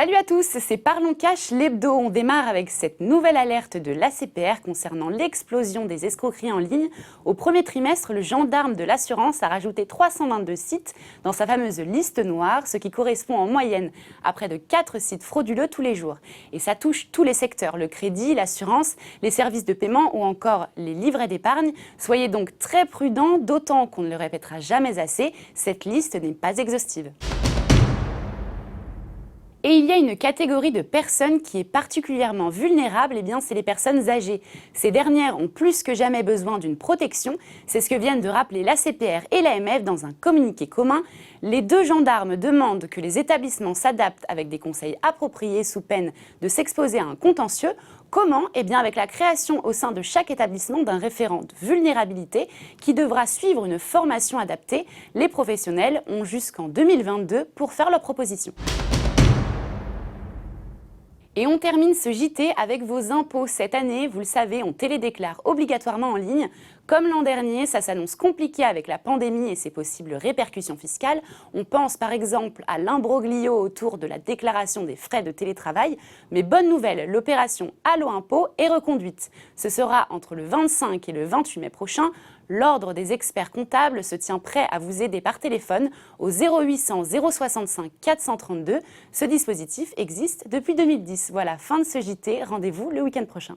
Salut à tous, c'est Parlons Cash, l'hebdo. On démarre avec cette nouvelle alerte de l'ACPR concernant l'explosion des escroqueries en ligne. Au premier trimestre, le gendarme de l'assurance a rajouté 322 sites dans sa fameuse liste noire, ce qui correspond en moyenne à près de 4 sites frauduleux tous les jours. Et ça touche tous les secteurs, le crédit, l'assurance, les services de paiement ou encore les livrets d'épargne. Soyez donc très prudents, d'autant qu'on ne le répétera jamais assez, cette liste n'est pas exhaustive. Et il y a une catégorie de personnes qui est particulièrement vulnérable, c'est les personnes âgées. Ces dernières ont plus que jamais besoin d'une protection, c'est ce que viennent de rappeler l'ACPR et l'AMF dans un communiqué commun. Les deux gendarmes demandent que les établissements s'adaptent avec des conseils appropriés sous peine de s'exposer à un contentieux. Comment ? Avec la création au sein de chaque établissement d'un référent de vulnérabilité qui devra suivre une formation adaptée. Les professionnels ont jusqu'en 2022 pour faire leurs propositions. Et on termine ce JT avec vos impôts. Cette année, vous le savez, on télédéclare obligatoirement en ligne. Comme l'an dernier, ça s'annonce compliqué avec la pandémie et ses possibles répercussions fiscales. On pense par exemple à l'imbroglio autour de la déclaration des frais de télétravail. Mais bonne nouvelle, l'opération Allo Impôt est reconduite. Ce sera entre le 25 et le 28 mai prochain. L'Ordre des experts comptables se tient prêt à vous aider par téléphone au 0800 065 432. Ce dispositif existe depuis 2010. Voilà, fin de ce JT. Rendez-vous le week-end prochain.